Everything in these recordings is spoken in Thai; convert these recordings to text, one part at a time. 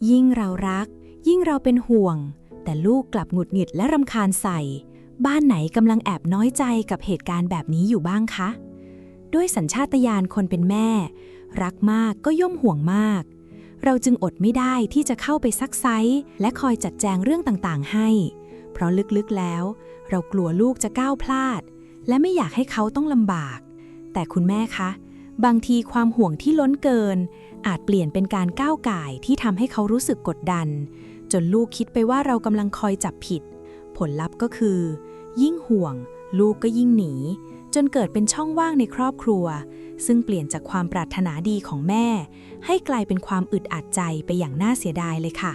ยิ่งเรารักยิ่งเราเป็นห่วงแต่ลูกกลับหงุดหงิดและรำคาญใส่บ้านไหนกำลังแอบน้อยใจกับเหตุการณ์แบบนี้อยู่บ้างคะด้วยสัญชาตญาณคนเป็นแม่รักมากก็ย่อมห่วงมากเราจึงอดไม่ได้ที่จะเข้าไปซักไซ้และคอยจัดแจงเรื่องต่างๆให้เพราะลึกๆแล้วเรากลัวลูกจะก้าวพลาดและไม่อยากให้เขาต้องลำบากแต่คุณแม่คะบางทีความห่วงที่ล้นเกินอาจเปลี่ยนเป็นการก้าวก่ายที่ทำให้เขารู้สึกกดดันจนลูกคิดไปว่าเรากำลังคอยจับผิดผลลัพธ์ก็คือยิ่งห่วงลูกก็ยิ่งหนีจนเกิดเป็นช่องว่างในครอบครัวซึ่งเปลี่ยนจากความปรารถนาดีของแม่ให้กลายเป็นความอึดอัดใจไปอย่างน่าเสียดายเลยค่ะ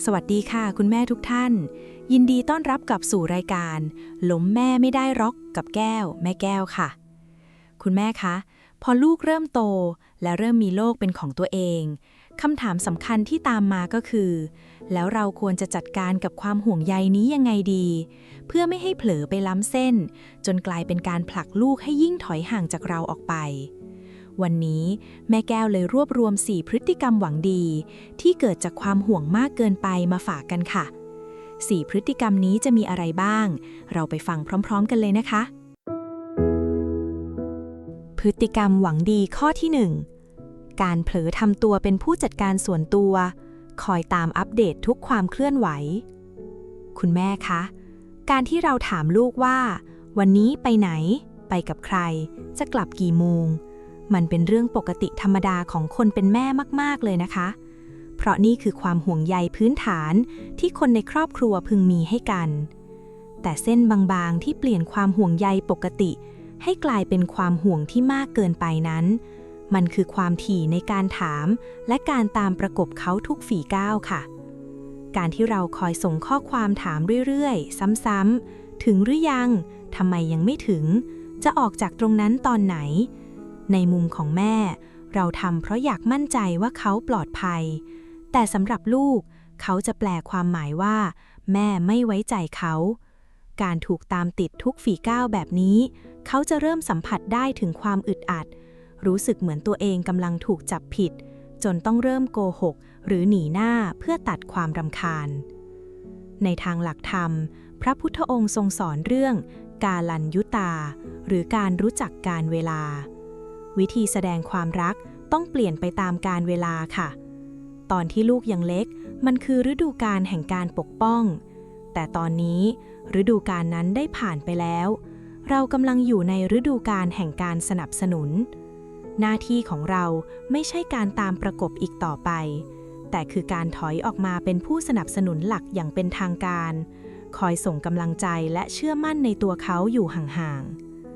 สวัสดีค่ะคุณแม่ทุกท่านยินดีต้อนรับกลับสู่รายการล้มแม่ไม่ได้ร็อกกับแก้วแม่แก้วค่ะคุณแม่คะพอลูกเริ่มโตและเริ่มมีโลกเป็นของตัวเองคำถามสำคัญที่ตามมาก็คือแล้วเราควรจะจัดการกับความห่วงใยนี้ยังไงดีเพื่อไม่ให้เผลอไปล้ำเส้นจนกลายเป็นการผลักลูกให้ยิ่งถอยห่างจากเราออกไปวันนี้แม่แก้วเลยรวบรวม4พฤติกรรมหวังดีที่เกิดจากความห่วงมากเกินไปมาฝากกันค่ะ4พฤติกรรมนี้จะมีอะไรบ้างเราไปฟังพร้อมๆกันเลยนะคะพฤติกรรมหวังดีข้อที่1การเผลอทำตัวเป็นผู้จัดการส่วนตัวคอยตามอัปเดตทุกความเคลื่อนไหวคุณแม่คะการที่เราถามลูกว่าวันนี้ไปไหนไปกับใครจะกลับกี่โมงมันเป็นเรื่องปกติธรรมดาของคนเป็นแม่มากๆเลยนะคะเพราะนี่คือความห่วงใยพื้นฐานที่คนในครอบครัวพึงมีให้กันแต่เส้นบางๆที่เปลี่ยนความห่วงใยปกติให้กลายเป็นความห่วงที่มากเกินไปนั้นมันคือความถี่ในการถามและการตามประกบเขาทุกฝีก้าวค่ะการที่เราคอยส่งข้อความถามเรื่อยๆซ้ำๆถึงหรือยังทำไมยังไม่ถึงจะออกจากตรงนั้นตอนไหนในมุมของแม่เราทำเพราะอยากมั่นใจว่าเขาปลอดภัยแต่สำหรับลูกเขาจะแปลความหมายว่าแม่ไม่ไว้ใจเขาการถูกตามติดทุกฝีก้าวแบบนี้เขาจะเริ่มสัมผัสได้ถึงความอึดอัดรู้สึกเหมือนตัวเองกำลังถูกจับผิดจนต้องเริ่มโกหกหรือหนีหน้าเพื่อตัดความรำคาญในทางหลักธรรมพระพุทธองค์ทรงสอนเรื่องกาลัญยุตาหรือการรู้จักกาลเวลาวิธีแสดงความรักต้องเปลี่ยนไปตามกาลเวลาค่ะตอนที่ลูกยังเล็กมันคือฤดูกาลแห่งการปกป้องแต่ตอนนี้ฤดูกาลนั้นได้ผ่านไปแล้วเรากำลังอยู่ในฤดูกาลแห่งการสนับสนุนหน้าที่ของเราไม่ใช่การตามประกบอีกต่อไปแต่คือการถอยออกมาเป็นผู้สนับสนุนหลักอย่างเป็นทางการคอยส่งกำลังใจและเชื่อมั่นในตัวเขาอยู่ห่าง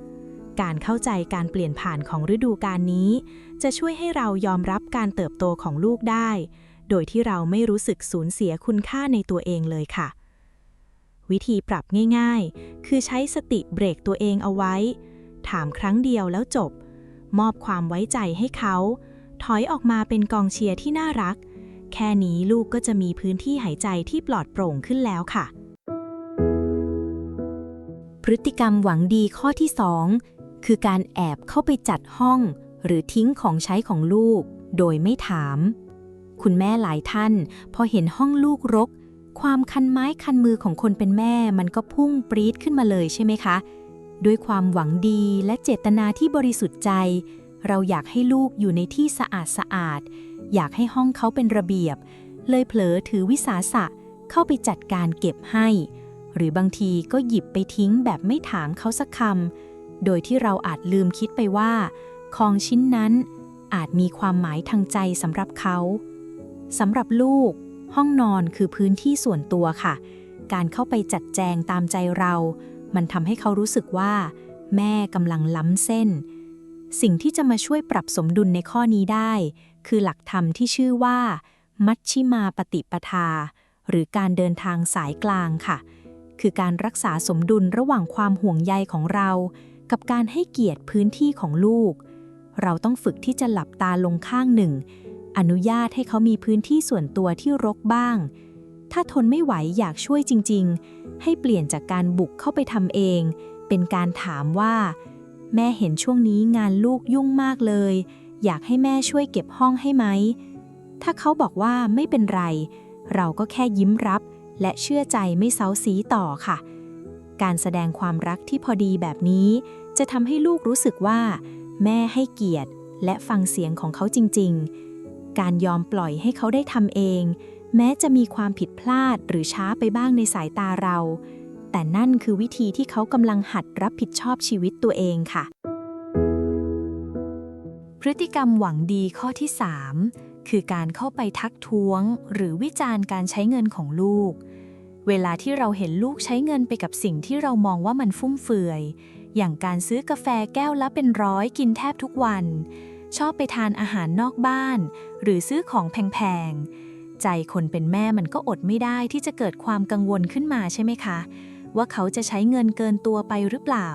ๆการเข้าใจการเปลี่ยนผ่านของฤดูกาลนี้จะช่วยให้เรายอมรับการเติบโตของลูกได้โดยที่เราไม่รู้สึกสูญเสียคุณค่าในตัวเองเลยค่ะวิธีปรับง่ายๆคือใช้สติเบรกตัวเองเอาไว้ถามครั้งเดียวแล้วจบมอบความไว้ใจให้เขาถอยออกมาเป็นกองเชียร์ที่น่ารักแค่นี้ลูกก็จะมีพื้นที่หายใจที่ปลอดโปร่งขึ้นแล้วค่ะพฤติกรรมหวังดีข้อที่2คือการแอบเข้าไปจัดห้องหรือทิ้งของใช้ของลูกโดยไม่ถามคุณแม่หลายท่านพอเห็นห้องลูกรกความคันไม้คันมือของคนเป็นแม่มันก็พุ่งปรี๊ดขึ้นมาเลยใช่ไหมคะด้วยความหวังดีและเจตนาที่บริสุทธิ์ใจเราอยากให้ลูกอยู่ในที่สะอาดอยากให้ห้องเขาเป็นระเบียบเลยเผลอถือวิสาสะเข้าไปจัดการเก็บให้หรือบางทีก็หยิบไปทิ้งแบบไม่ถามเขาสักคำโดยที่เราอาจลืมคิดไปว่าของชิ้นนั้นอาจมีความหมายทางใจสำหรับเขาสำหรับลูกห้องนอนคือพื้นที่ส่วนตัวค่ะการเข้าไปจัดแจงตามใจเรามันทำให้เขารู้สึกว่าแม่กำลังล้ำเส้นสิ่งที่จะมาช่วยปรับสมดุลในข้อนี้ได้คือหลักธรรมที่ชื่อว่ามัชฌิมาปฏิปทาหรือการเดินทางสายกลางค่ะคือการรักษาสมดุลระหว่างความห่วงใยของเรากับการให้เกียรติพื้นที่ของลูกเราต้องฝึกที่จะหลับตาลงข้างหนึ่งอนุญาตให้เขามีพื้นที่ส่วนตัวที่รกบ้างถ้าทนไม่ไหวอยากช่วยจริงๆให้เปลี่ยนจากการบุกเข้าไปทำเองเป็นการถามว่าแม่เห็นช่วงนี้งานลูกยุ่งมากเลยอยากให้แม่ช่วยเก็บห้องให้ไหม ถ้าเขาบอกว่าไม่เป็นไรเราก็แค่ยิ้มรับและเชื่อใจไม่เซ้าซี้ต่อค่ะการแสดงความรักที่พอดีแบบนี้จะทำให้ลูกรู้สึกว่าแม่ให้เกียรติและฟังเสียงของเขาจริงๆการยอมปล่อยให้เขาได้ทำเองแม้จะมีความผิดพลาดหรือช้าไปบ้างในสายตาเราแต่นั่นคือวิธีที่เขากำลังหัดรับผิดชอบชีวิตตัวเองค่ะพฤติกรรมหวังดีข้อที่ 3 คือการเข้าไปทักท้วงหรือวิจารณ์การใช้เงินของลูกเวลาที่เราเห็นลูกใช้เงินไปกับสิ่งที่เรามองว่ามันฟุ่มเฟือยอย่างการซื้อกาแฟแก้วละเป็น100กินแทบทุกวันชอบไปทานอาหารนอกบ้านหรือซื้อของแพงๆใจคนเป็นแม่มันก็อดไม่ได้ที่จะเกิดความกังวลขึ้นมาใช่ไหมคะว่าเขาจะใช้เงินเกินตัวไปหรือเปล่า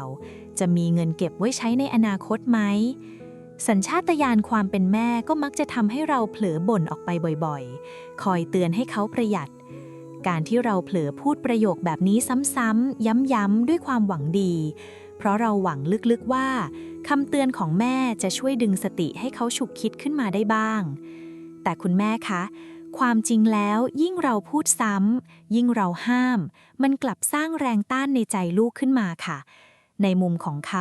จะมีเงินเก็บไว้ใช้ในอนาคตไหมสัญชาตญาณความเป็นแม่ก็มักจะทำให้เราเผลอบ่นออกไปบ่อยๆคอยเตือนให้เขาประหยัดการที่เราเผลอพูดประโยคแบบนี้ซ้ำๆย้ำๆด้วยความหวังดีเพราะเราหวังลึกๆว่าคำเตือนของแม่จะช่วยดึงสติให้เขาฉุกคิดขึ้นมาได้บ้างแต่คุณแม่คะความจริงแล้วยิ่งเราพูดซ้ำยิ่งเราห้ามมันกลับสร้างแรงต้านในใจลูกขึ้นมาค่ะในมุมของเข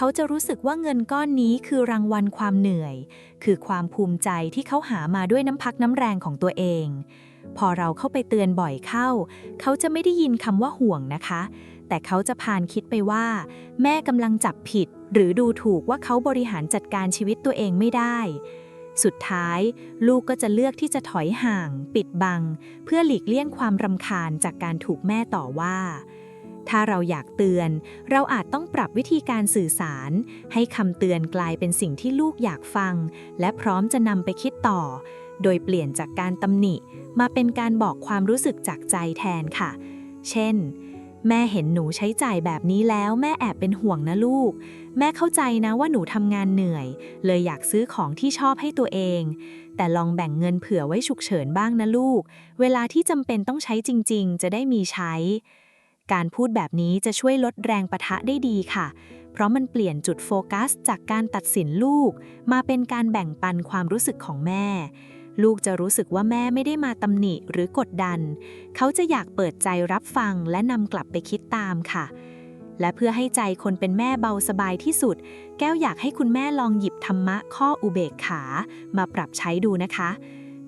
าจะรู้สึกว่าเงินก้อนนี้คือรางวัลความเหนื่อยคือความภูมิใจที่เขาหามาด้วยน้ำพักน้ำแรงของตัวเองพอเราเข้าไปเตือนบ่อยเข้าเขาจะไม่ได้ยินคำว่าห่วงนะคะแต่เขาจะพานคิดไปว่าแม่กำลังจับผิดหรือดูถูกว่าเขาบริหารจัดการชีวิตตัวเองไม่ได้สุดท้ายลูกก็จะเลือกที่จะถอยห่างปิดบังเพื่อหลีกเลี่ยงความรำคาญจากการถูกแม่ต่อว่าถ้าเราอยากเตือนเราอาจต้องปรับวิธีการสื่อสารให้คำเตือนกลายเป็นสิ่งที่ลูกอยากฟังและพร้อมจะนำไปคิดต่อโดยเปลี่ยนจากการตำหนิมาเป็นการบอกความรู้สึกจากใจแทนค่ะเช่นแม่เห็นหนูใช้จ่ายแบบนี้แล้วแม่แอบเป็นห่วงนะลูกแม่เข้าใจนะว่าหนูทำงานเหนื่อยเลยอยากซื้อของที่ชอบให้ตัวเองแต่ลองแบ่งเงินเผื่อไว้ฉุกเฉินบ้างนะลูกเวลาที่จำเป็นต้องใช้จริงๆจะได้มีใช้การพูดแบบนี้จะช่วยลดแรงปะทะได้ดีค่ะเพราะมันเปลี่ยนจุดโฟกัสจากการตัดสินลูกมาเป็นการแบ่งปันความรู้สึกของแม่ลูกจะรู้สึกว่าแม่ไม่ได้มาตำหนิหรือกดดันเขาจะอยากเปิดใจรับฟังและนำกลับไปคิดตามค่ะและเพื่อให้ใจคนเป็นแม่เบาสบายที่สุดแก้วอยากให้คุณแม่ลองหยิบธรรมะข้ออุเบกขามาปรับใช้ดูนะคะ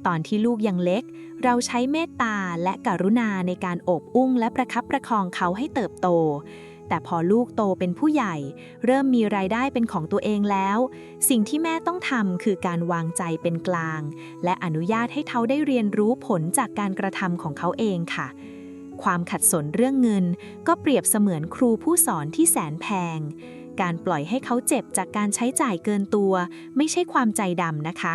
ตอนที่ลูกยังเล็กเราใช้เมตตาและกรุณาในการโอบอุ้มและประคับประคองเขาให้เติบโตแต่พอลูกโตเป็นผู้ใหญ่เริ่มมีรายได้เป็นของตัวเองแล้วสิ่งที่แม่ต้องทำคือการวางใจเป็นกลางและอนุญาตให้เขาได้เรียนรู้ผลจากการกระทำของเขาเองค่ะความขัดสนเรื่องเงินก็เปรียบเสมือนครูผู้สอนที่แสนแพงการปล่อยให้เขาเจ็บจากการใช้จ่ายเกินตัวไม่ใช่ความใจดำนะคะ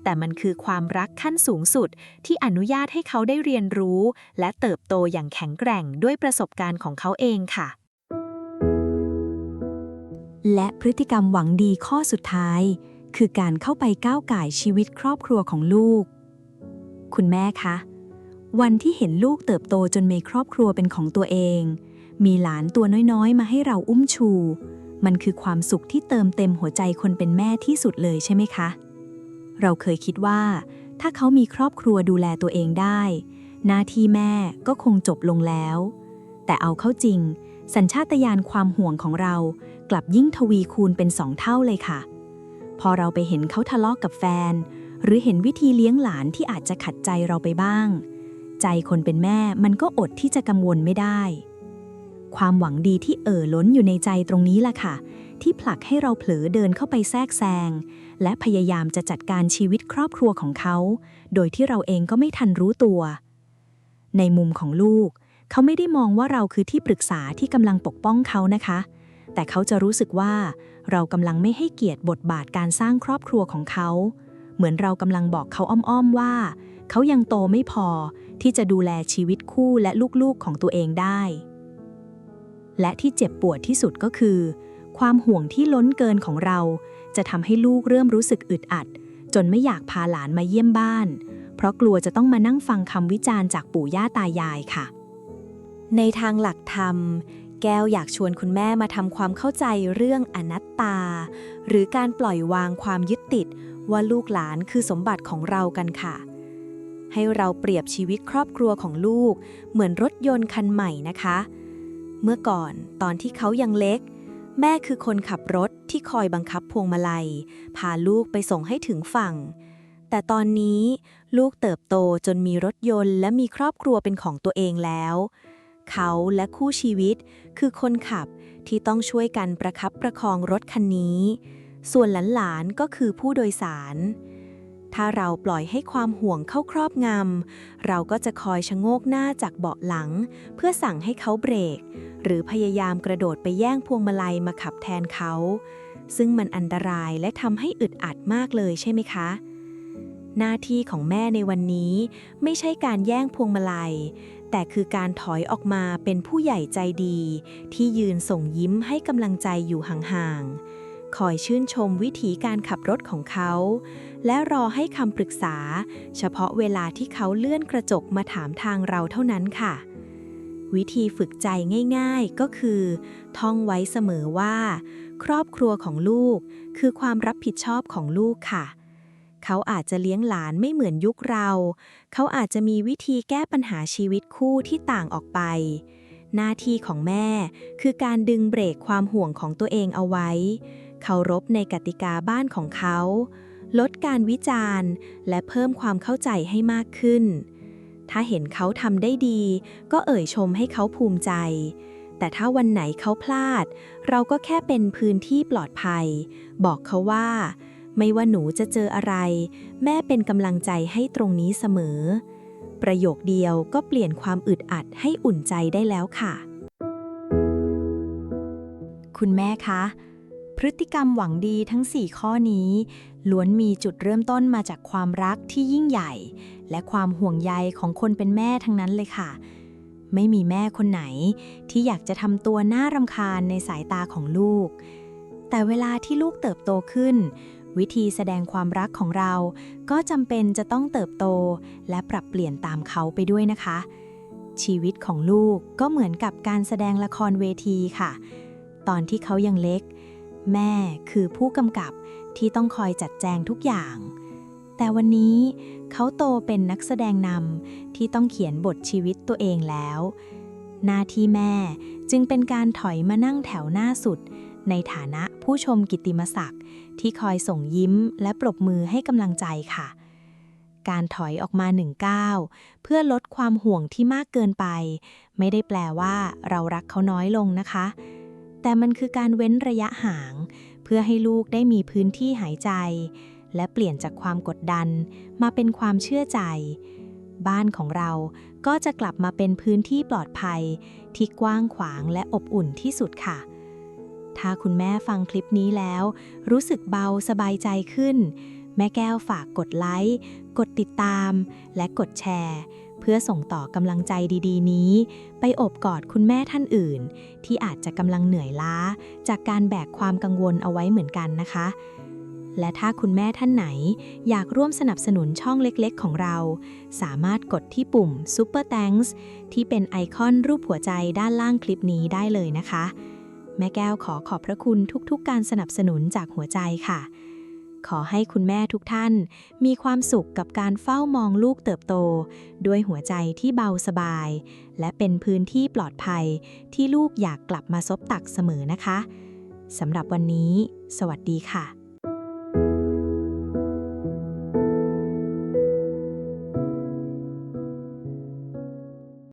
แต่มันคือความรักขั้นสูงสุดที่อนุญาตให้เขาได้เรียนรู้และเติบโตอย่างแข็งแกร่งด้วยประสบการณ์ของเขาเองค่ะและพฤติกรรมหวังดีข้อสุดท้ายคือการเข้าไปก้าวก่ายชีวิตครอบครัวของลูกคุณแม่คะวันที่เห็นลูกเติบโตจนมีครอบครัวเป็นของตัวเองมีหลานตัวน้อยๆมาให้เราอุ้มชูมันคือความสุขที่เติมเต็มหัวใจคนเป็นแม่ที่สุดเลยใช่ไหมคะเราเคยคิดว่าถ้าเขามีครอบครัวดูแลตัวเองได้หน้าที่แม่ก็คงจบลงแล้วแต่เอาเข้าจริงสัญชาตญาณความห่วงของเรากลับยิ่งทวีคูณเป็น2 เท่าเลยค่ะพอเราไปเห็นเขาทะเลาะกับแฟนหรือเห็นวิธีเลี้ยงหลานที่อาจจะขัดใจเราไปบ้างใจคนเป็นแม่มันก็อดที่จะกังวลไม่ได้ความหวังดีที่ล้นอยู่ในใจตรงนี้ล่ะค่ะที่ผลักให้เราเผลอเดินเข้าไปแทรกแซงและพยายามจะจัดการชีวิตครอบครัวของเขาโดยที่เราเองก็ไม่ทันรู้ตัวในมุมของลูกเขาไม่ได้มองว่าเราคือที่ปรึกษาที่กำลังปกป้องเขานะคะแต่เขาจะรู้สึกว่าเรากำลังไม่ให้เกียรติบทบาทการสร้างครอบครัวของเขาเหมือนเรากำลังบอกเขาอ้อมๆว่าเขายังโตไม่พอที่จะดูแลชีวิตคู่และลูกๆของตัวเองได้และที่เจ็บปวดที่สุดก็คือความห่วงที่ล้นเกินของเราจะทำให้ลูกเริ่มรู้สึกอึดอัดจนไม่อยากพาหลานมาเยี่ยมบ้านเพราะกลัวจะต้องมานั่งฟังคำวิจารณ์จากปู่ย่าตายายค่ะในทางหลักธรรมแก้วอยากชวนคุณแม่มาทำความเข้าใจเรื่องอนัตตาหรือการปล่อยวางความยึดติด ว่าลูกหลานคือสมบัติของเรากันค่ะให้เราเปรียบชีวิตครอบครัวของลูกเหมือนรถยนต์คันใหม่นะคะเมื่อก่อนตอนที่เขายังเล็กแม่คือคนขับรถที่คอยบังคับพวงมาลัยพาลูกไปส่งให้ถึงฝั่งแต่ตอนนี้ลูกเติบโตจนมีรถยนต์และมีครอบครัวเป็นของตัวเองแล้วเขาและคู่ชีวิตคือคนขับที่ต้องช่วยกันประคับประคองรถคันนี้ส่วนหลานๆก็คือผู้โดยสารถ้าเราปล่อยให้ความห่วงเข้าครอบงำเราก็จะคอยชะโงกหน้าจากเบาะหลังเพื่อสั่งให้เขาเบรกหรือพยายามกระโดดไปแย่งพวงมาลัยมาขับแทนเขาซึ่งมันอันตรายและทำให้อึดอัดมากเลยใช่ไหมคะหน้าที่ของแม่ในวันนี้ไม่ใช่การแย่งพวงมาลัยแต่คือการถอยออกมาเป็นผู้ใหญ่ใจดีที่ยืนส่งยิ้มให้กำลังใจอยู่ห่างๆคอยชื่นชมวิธีการขับรถของเขาและรอให้คำปรึกษาเฉพาะเวลาที่เขาเลื่อนกระจกมาถามทางเราเท่านั้นค่ะวิธีฝึกใจง่ายๆก็คือท่องไว้เสมอว่าครอบครัวของลูกคือความรับผิดชอบของลูกค่ะเขาอาจจะเลี้ยงหลานไม่เหมือนยุคเราเขาอาจจะมีวิธีแก้ปัญหาชีวิตคู่ที่ต่างออกไปหน้าที่ของแม่คือการดึงเบรกความห่วงของตัวเองเอาไว้เคารพในกติกาบ้านของเขาลดการวิจารณ์และเพิ่มความเข้าใจให้มากขึ้นถ้าเห็นเขาทำได้ดีก็เอ่ยชมให้เขาภูมิใจแต่ถ้าวันไหนเขาพลาดเราก็แค่เป็นพื้นที่ปลอดภัยบอกเขาว่าไม่ว่าหนูจะเจออะไรแม่เป็นกำลังใจให้ตรงนี้เสมอประโยคเดียวก็เปลี่ยนความอึดอัดให้อุ่นใจได้แล้วค่ะคุณแม่คะพฤติกรรมหวังดีทั้ง4ข้อนี้ล้วนมีจุดเริ่มต้นมาจากความรักที่ยิ่งใหญ่และความห่วงใยของคนเป็นแม่ทั้งนั้นเลยค่ะไม่มีแม่คนไหนที่อยากจะทำตัวน่ารำคาญในสายตาของลูกแต่เวลาที่ลูกเติบโตขึ้นวิธีแสดงความรักของเราก็จำเป็นจะต้องเติบโตและปรับเปลี่ยนตามเขาไปด้วยนะคะชีวิตของลูกก็เหมือนกับการแสดงละครเวทีค่ะตอนที่เขายังเล็กแม่คือผู้กำกับที่ต้องคอยจัดแจงทุกอย่างแต่วันนี้เขาโตเป็นนักแสดงนำที่ต้องเขียนบทชีวิตตัวเองแล้วหน้าที่แม่จึงเป็นการถอยมานั่งแถวหน้าสุดในฐานะผู้ชมกิตติมศักดิ์ที่คอยส่งยิ้มและปรบมือให้กำลังใจค่ะการถอยออกมา1 ก้าวเพื่อลดความห่วงที่มากเกินไปไม่ได้แปลว่าเรารักเขาน้อยลงนะคะแต่มันคือการเว้นระยะห่างเพื่อให้ลูกได้มีพื้นที่หายใจและเปลี่ยนจากความกดดันมาเป็นความเชื่อใจบ้านของเราก็จะกลับมาเป็นพื้นที่ปลอดภัยที่กว้างขวางและอบอุ่นที่สุดค่ะถ้าคุณแม่ฟังคลิปนี้แล้วรู้สึกเบาสบายใจขึ้นแม่แก้วฝากกดไลค์กดติดตามและกดแชร์เพื่อส่งต่อกำลังใจดีๆนี้ไปโอบกอดคุณแม่ท่านอื่นที่อาจจะกำลังเหนื่อยล้าจากการแบกความกังวลเอาไว้เหมือนกันนะคะและถ้าคุณแม่ท่านไหนอยากร่วมสนับสนุนช่องเล็กๆของเราสามารถกดที่ปุ่ม Super Thanks ที่เป็นไอคอนรูปหัวใจด้านล่างคลิปนี้ได้เลยนะคะแม่แก้วขอขอบพระคุณทุกๆการสนับสนุนจากหัวใจค่ะขอให้คุณแม่ทุกท่านมีความสุขกับการเฝ้ามองลูกเติบโตด้วยหัวใจที่เบาสบายและเป็นพื้นที่ปลอดภัยที่ลูกอยากกลับมาซบตักเสมอนะคะสำหรับวันนี้สวัสดีค่ะ